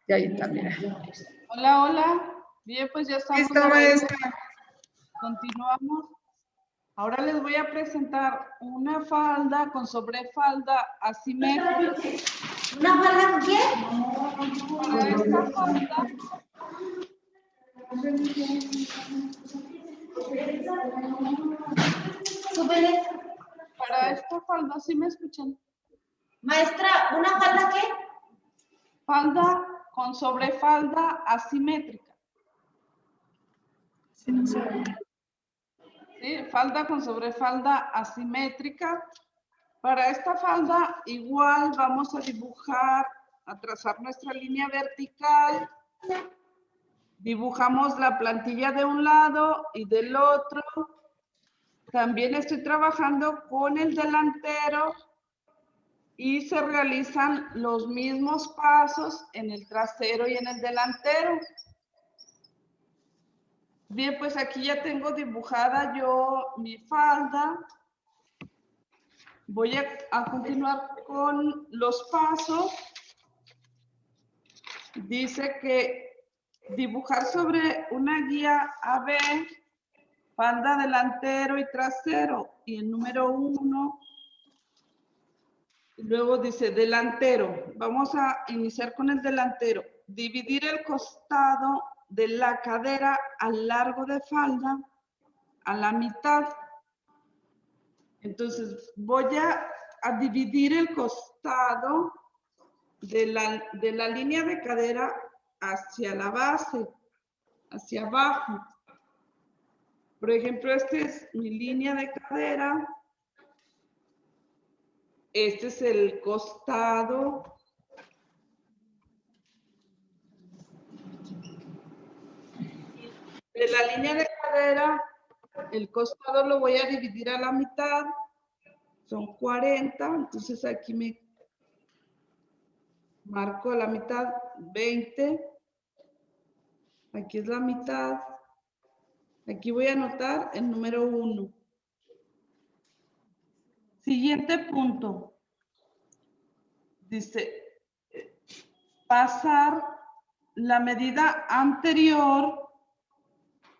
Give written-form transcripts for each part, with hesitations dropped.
Y ahí también. Hola, hola. Bien, pues ya estamos. Listo, maestra. Continuamos. Ahora les voy a presentar una falda con sobrefalda asimétrica. ¿Una falda con qué? Para esta falda, Súbele. para esta falda, ¿sí me escuchan? Maestra, ¿una falda qué? Falda con sobrefalda asimétrica. Sí, no se ve. ¿Sí? Falda con sobrefalda asimétrica. Para esta falda igual vamos a dibujar, a trazar nuestra línea vertical. Dibujamos la plantilla de un lado y del otro. También estoy trabajando con el delantero y se realizan los mismos pasos en el trasero y en el delantero. Bien, pues aquí ya tengo dibujada yo mi falda. Voy a continuar con los pasos. Dice que dibujar sobre una guía AB, falda delantero y trasero, y el número 1. Luego dice delantero. Vamos a iniciar con el delantero. Dividir el costado de la cadera al largo de falda a la mitad. Entonces voy a dividir el costado de la línea de cadera hacia la base, hacia abajo. Por ejemplo, esta es mi línea de cadera. Este es el costado. De la línea de cadera, el costado lo voy a dividir a la mitad. Son 40, entonces aquí me marco a la mitad 20. Aquí es la mitad. Aquí voy a anotar el número 1. Siguiente punto. Dice, pasar la medida anterior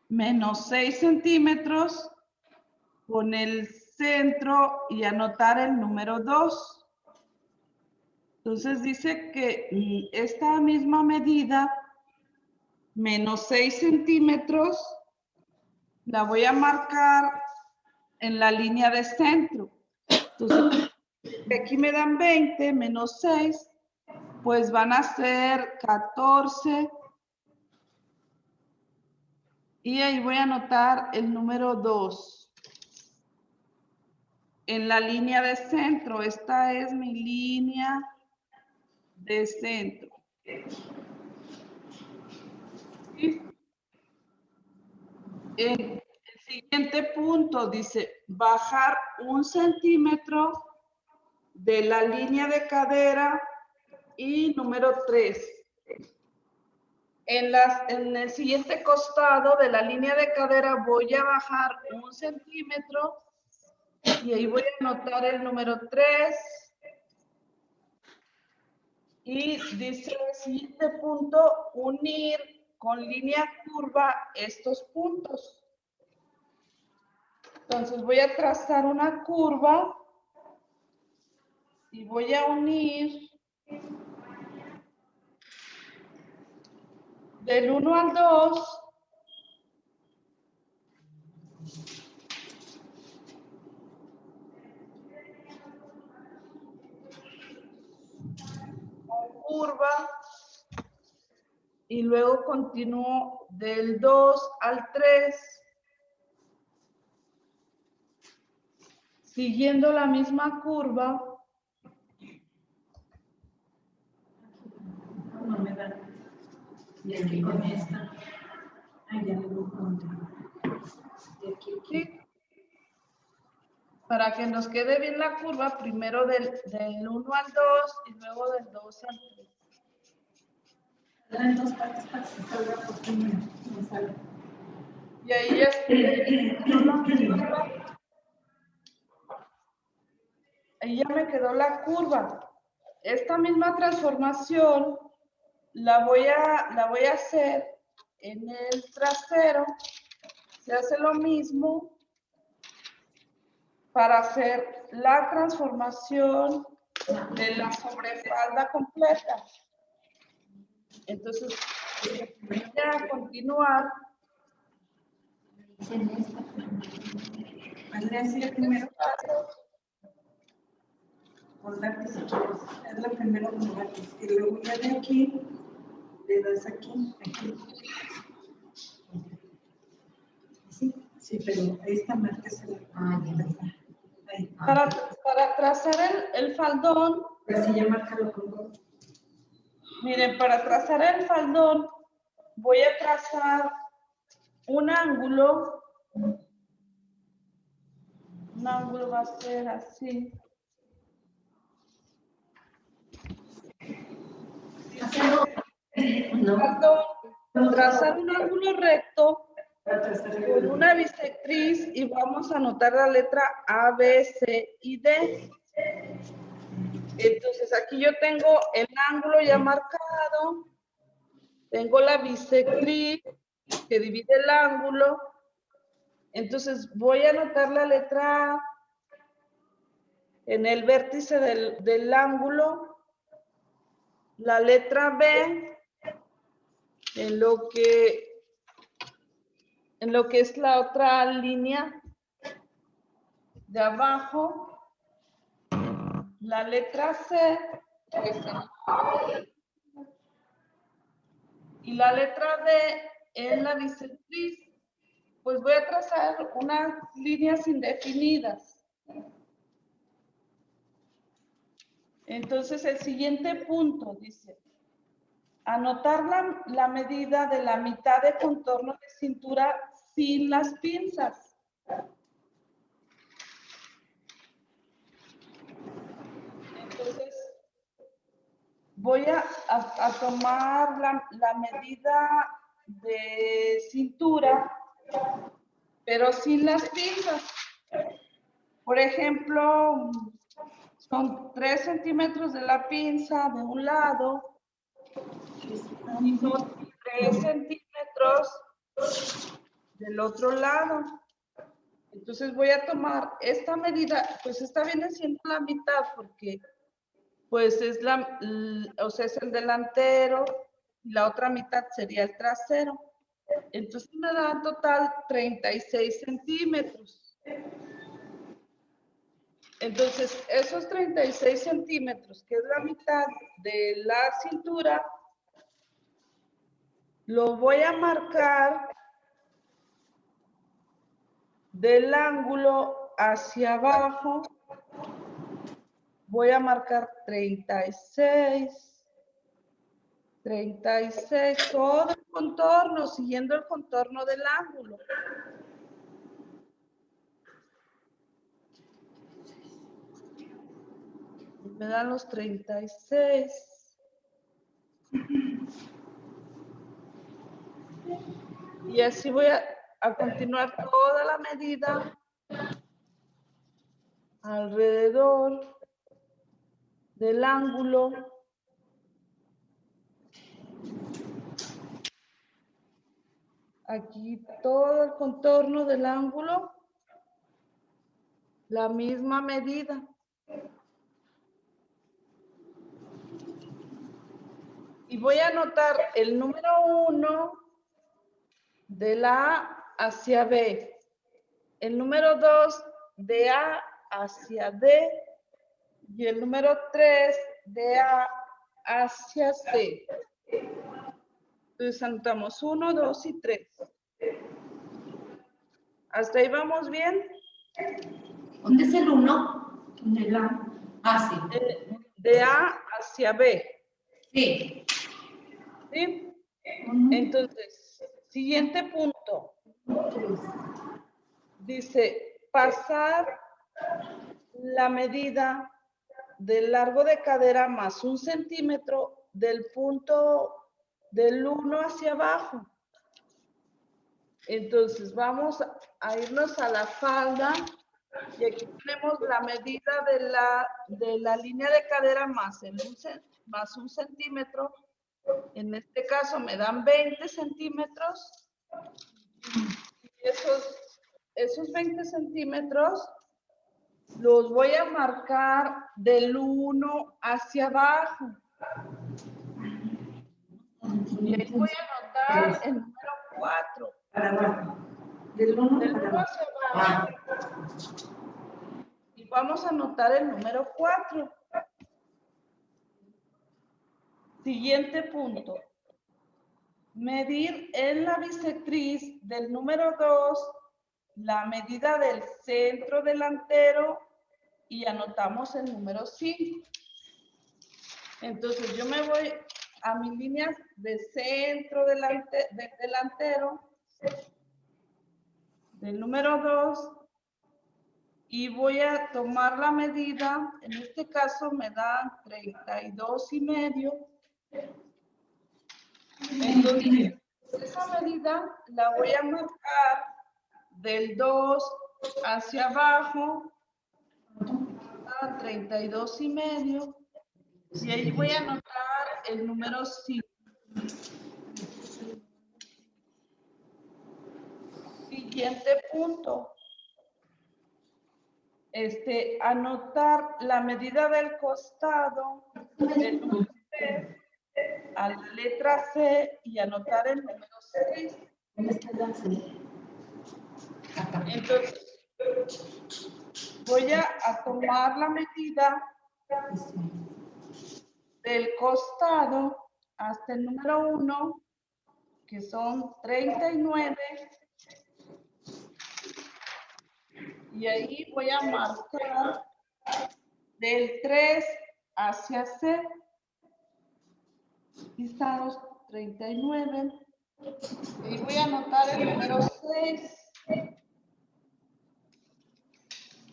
menos 6 centímetros con el centro y anotar el número 2. Entonces dice que esta misma medida, menos 6 centímetros, la voy a marcar en la línea de centro. Entonces, aquí me dan 20 menos 6, pues van a ser 14. Y ahí voy a anotar el número 2. En la línea de centro, esta es mi línea de centro. ¿Sí? El siguiente punto dice, bajar 1 centímetro de la línea de cadera y número 3. En el siguiente costado de la línea de cadera voy a bajar 1 centímetro y ahí voy a anotar el número 3. Y dice el siguiente punto, unir con línea curva estos puntos. Entonces voy a trazar una curva y voy a unir del 1 al 2. Con curva. Y luego continúo del 2 al 3. Siguiendo la misma curva. No me da. Y aquí con esta. Ay, ya me confundí. Y aquí. Para que nos quede bien la curva, primero del 1 al 2 y luego del 2 al 3. En dos partes para que salga porque no sale. Y ahí ya ahí ya me quedó la curva. esta misma transformación la voy a hacer en el trasero. Se hace lo mismo para hacer la transformación de la sobrefalda completa. Entonces, voy a continuar. Hazle así primero. Con lápiz si quieres. Es la primera con lápiz. Y luego ya de aquí, le das aquí, aquí. Sí, sí, pero esta marca se la... Ahí. Para trazar el faldón, Así ya márcalo con todo. miren, para trazar el faldón, voy a trazar un ángulo. Un ángulo va a ser así. Faldón, trazar un ángulo recto con una bisectriz y vamos a anotar la letra A, B, C y D. Entonces aquí yo tengo el ángulo ya marcado, tengo la bisectriz que divide el ángulo. Entonces voy a anotar la letra A en el vértice del ángulo, la letra B en lo que es la otra línea de abajo, la letra C y la letra D en la bisectriz. Pues voy a trazar unas líneas indefinidas. Entonces el siguiente punto dice, anotar la medida de la mitad de contorno de cintura sin las pinzas. Entonces voy a tomar la medida de cintura, pero sin las pinzas. Por ejemplo, son 3 centímetros de la pinza de un lado y son 3 centímetros del otro lado. Entonces voy a tomar esta medida, pues esta viene siendo la mitad porque pues es es el delantero y la otra mitad sería el trasero. Entonces me da en total 36 centímetros. Entonces, esos 36 centímetros, que es la mitad de la cintura, lo voy a marcar del ángulo hacia abajo. Voy a marcar 36, todo el contorno, siguiendo el contorno del ángulo. Me dan los 36. Y así voy a continuar toda la medida alrededor del ángulo. Aquí todo el contorno del ángulo, la misma medida. Y voy a anotar el número 1 de la A hacia B, el número 2 de A hacia D y el número 3 de A hacia C. Entonces anotamos 1, 2 y 3. ¿Hasta ahí vamos bien? ¿Dónde es el 1? En el A. Ah, sí. De A hacia B. Sí. ¿Sí? Entonces, siguiente punto. Dice, pasar la medida del largo de cadera más 1 centímetro del punto del 1 hacia abajo. Entonces, vamos a irnos a la falda Y aquí tenemos la medida de la línea de cadera más un centímetro. En este caso me dan 20 centímetros. Y esos 20 centímetros los voy a marcar del 1 hacia abajo. Y ahí voy a anotar el número 4. Para abajo. Del 1 hacia abajo. Y vamos a anotar el número 4. Siguiente punto. Medir en la bisectriz del número 2 la medida del centro delantero y anotamos el número 5. Entonces yo me voy a mis líneas de centro delantero del número 2 y voy a tomar la medida. En este caso me dan 32,5. Entonces esa medida la voy a marcar del 2 hacia abajo a 32,5 y ahí voy a anotar el número 5. Siguiente punto. Anotar la medida del costado del número 3 a la letra C y anotar el número 6. Entonces, voy a tomar la medida del costado hasta el número 1, que son 39. Y ahí voy a marcar del 3 hacia C. Aquí están los 39. Y voy a anotar el número 6.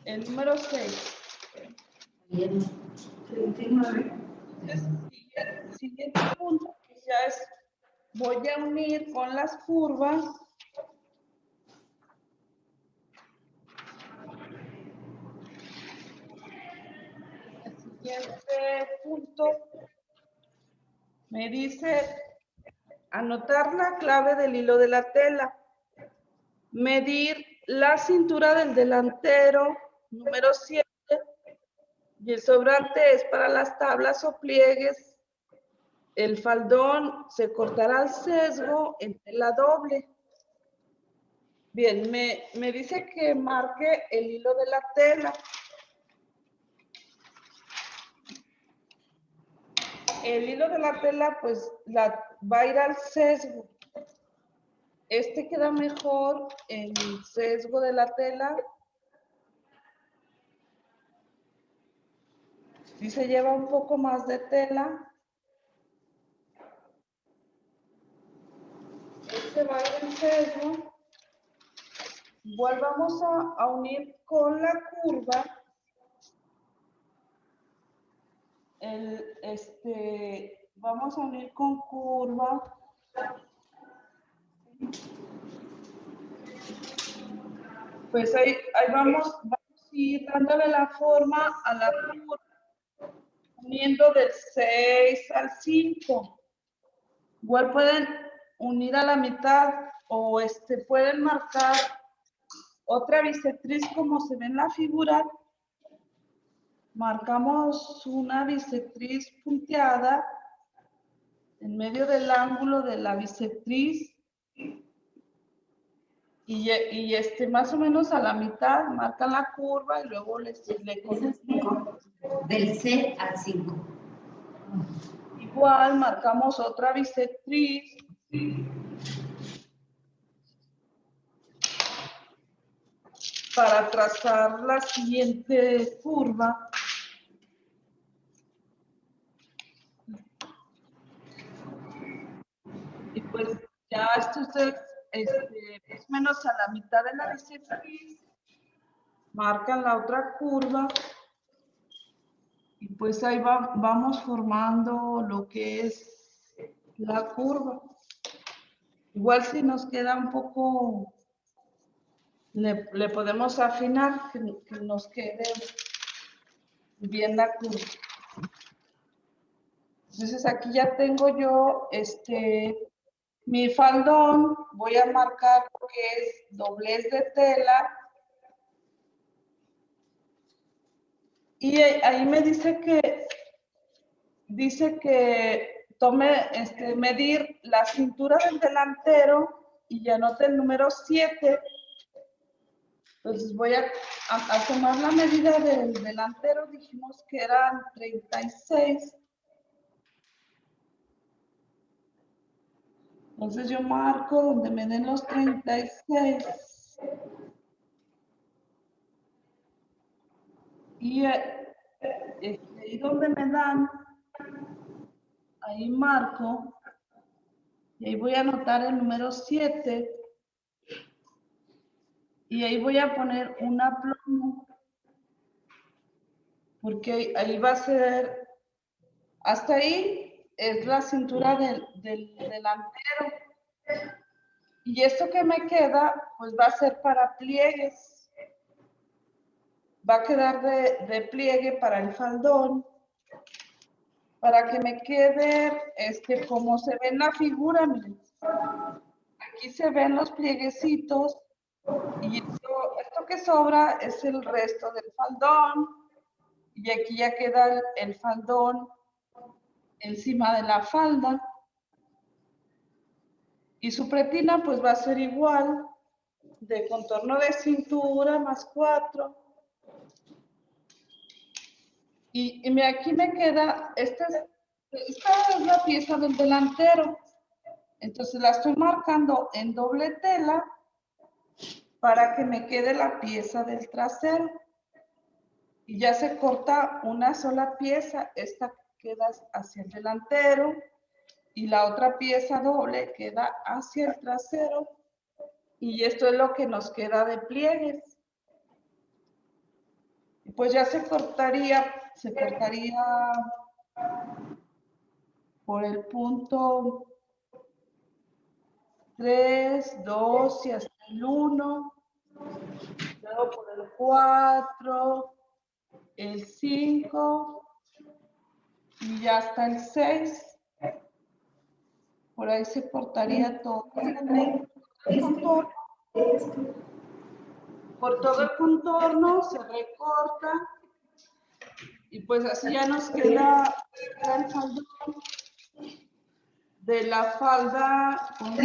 El número 6. 39. El siguiente punto que ya es, voy a unir con las curvas. El siguiente punto me dice anotar la clave del hilo de la tela, medir la cintura del delantero, número 7, y el sobrante es para las tablas o pliegues. El faldón se cortará al sesgo en tela doble. Bien, me dice que marque el hilo de la tela. El hilo de la tela, pues, va a ir al sesgo. Queda mejor en el sesgo de la tela. Si se lleva un poco más de tela. Va a ir en sesgo. Igual vamos a unir con la curva. Vamos a unir con curva. Pues ahí vamos a ir dándole la forma a la curva, uniendo del 6 al 5. Igual pueden unir a la mitad o pueden marcar otra bisectriz como se ve en la figura. Marcamos una bisectriz punteada en medio del ángulo de la bisectriz y más o menos a la mitad marcan la curva y luego le del C al 5. Igual marcamos otra bisectriz para trazar la siguiente curva. Y pues ya esto es más o menos a la mitad de la bisectriz. Marcan la otra curva. Y pues ahí vamos formando lo que es la curva. Igual si nos queda un poco le podemos afinar, que nos quede bien la cruz. Entonces aquí ya tengo yo mi faldón, voy a marcar lo que es doblez de tela. Y ahí me dice que tome, medir la cintura del delantero y ya anote el número 7. Entonces voy a tomar la medida del delantero, dijimos que eran 36. Entonces yo marco donde me den los 36. Y ahí donde me dan, ahí marco. Y ahí voy a anotar el número 7. Y ahí voy a poner un aplomo. Porque ahí va a ser, hasta ahí es la cintura del delantero. Y esto que me queda, pues va a ser para pliegues. Va a quedar de pliegue para el faldón. Para que me quede, como se ve en la figura, miren. Aquí se ven los plieguecitos. Y esto que sobra es el resto del faldón. Y aquí ya queda el faldón encima de la falda. Y su pretina pues va a ser igual, de contorno de cintura más 4. Y aquí me queda, esta es la pieza del delantero. Entonces la estoy marcando en doble tela para que me quede la pieza del trasero. Y ya se corta una sola pieza, esta queda hacia el delantero y la otra pieza doble queda hacia el trasero. Y esto es lo que nos queda de pliegues. Y pues ya se cortaría por el punto 3, 2 y hasta el 1. Luego por el 4, el 5 y ya hasta el 6. Por ahí se cortaría todo el contorno. Por todo el contorno se recorta y pues así ya nos queda el faldón de la falda. ¿Dónde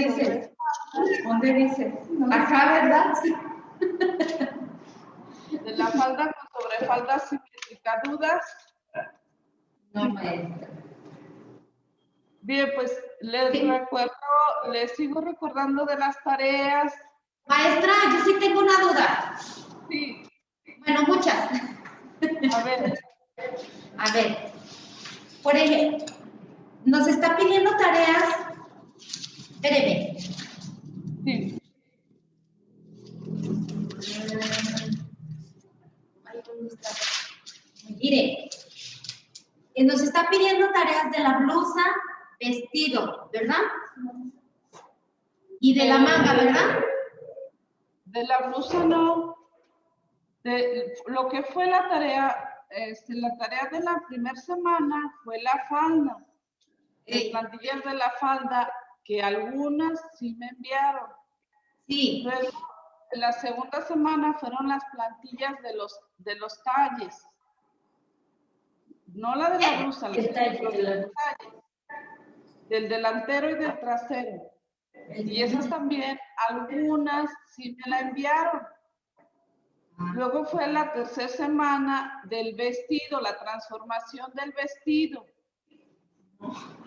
dice? Acá, ¿verdad? Sí. De la falda con sobrefalda simétrica. ¿Dudas? No, maestra. Bien, pues les sigo recordando de las tareas. Maestra, yo sí tengo una duda. Sí. Bueno, muchas. A ver, por ejemplo, nos está pidiendo tareas. Espéreme. Sí. Mire, nos está pidiendo tareas de la blusa, vestido, ¿verdad? Y de la manga, ¿verdad? De la blusa no. Lo que fue la tarea de la primera semana fue la falda. Las plantillas de la falda, que algunas sí me enviaron. Sí. Luego, la segunda semana fueron las plantillas de los talles. No la de la blusa, los talles. Del delantero y del trasero. Y esas también, algunas sí me la enviaron. Luego fue la tercera semana del vestido, la transformación del vestido.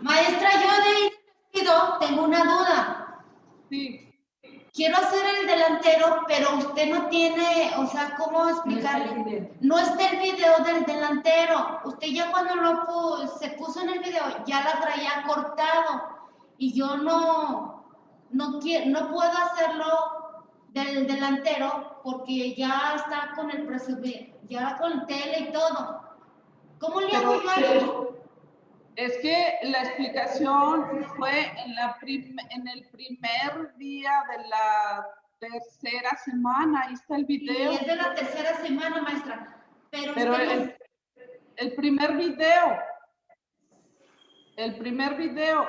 Maestra, yo de vestido tengo una duda. Sí. Quiero hacer el delantero, pero usted no tiene, o sea, ¿cómo explicarle? No está el video del delantero. Usted ya cuando se puso en el video, ya la traía cortado. Y yo no puedo hacerlo del delantero porque ya está con el presupuesto, ya con tela y todo. ¿Cómo le hago yo ahí? Es que la explicación fue en el primer día tercera semana, ahí está el video. Y es de la tercera semana, maestra. Pero el primer video,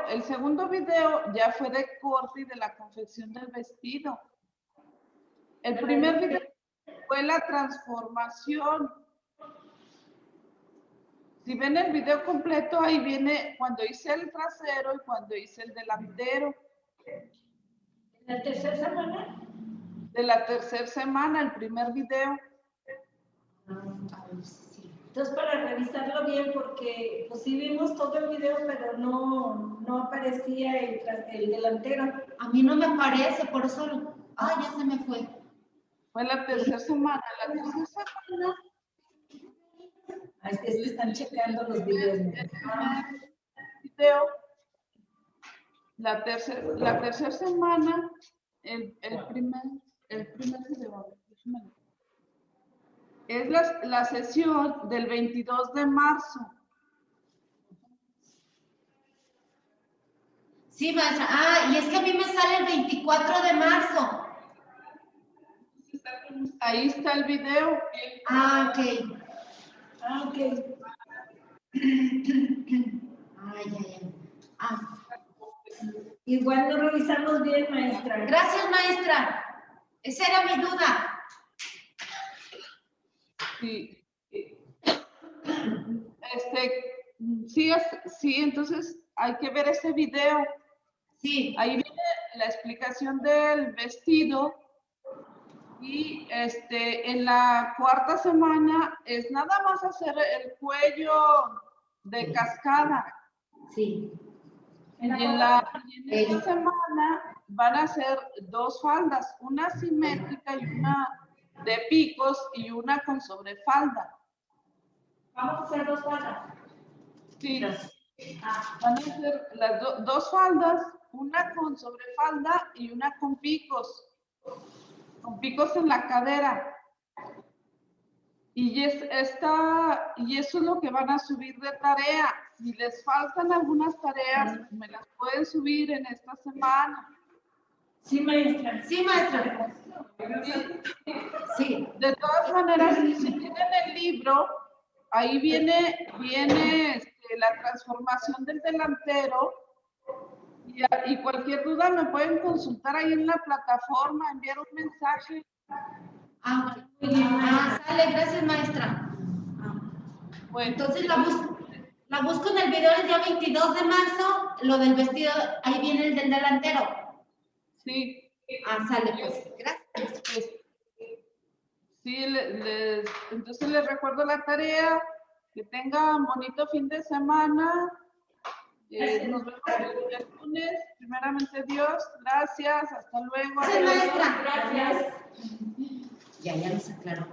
el segundo video ya fue de corte y de la confección del vestido. El primer video fue la transformación. Si ven el video completo, ahí viene cuando hice el trasero y cuando hice el delantero. ¿La tercera semana? De la tercera semana, el primer video. Entonces, para revisarlo bien, porque pues sí vimos todo el video, pero no aparecía el delantero. a mí no me aparece, por eso. Ah, ya se me fue. Fue la tercera semana. La tercera semana. Es que están checando los videos. La tercera semana, el primer video, es la sesión del 22 de marzo. Sí, maestra. Ah, y es que a mí me sale el 24 de marzo. Ahí está el video. Ah, ok. Ay. Ah. Igual lo revisamos bien, maestra. Gracias, maestra. Esa era mi duda. Sí. Sí, entonces hay que ver ese video. Sí. Ahí viene la explicación del vestido y en la cuarta semana es nada más hacer el cuello de cascada. Sí. Y en esta semana van a hacer dos faldas, una simétrica y una de picos y una con sobrefalda. Vamos a hacer 2 faldas. Sí. Van a hacer las dos faldas, una con sobrefalda y una con picos en la cadera. Y eso es lo que van a subir de tarea. Si les faltan algunas tareas, me las pueden subir en esta semana. Sí, maestra. Sí, maestra. Sí. De todas maneras, si tienen el libro, ahí viene la transformación del delantero. Y cualquier duda me pueden consultar ahí en la plataforma, enviar un mensaje. Sale, gracias, maestra. Bueno, entonces la busco en el video del día 22 de marzo, lo del vestido, ahí viene el del delantero. Sí. Sale, pues. Gracias. Sí, entonces les recuerdo la tarea. Que tengan bonito fin de semana. Nos vemos el lunes. Primeramente Dios. Gracias. Hasta luego. Gracias, maestra. Gracias. Ya nos aclaró.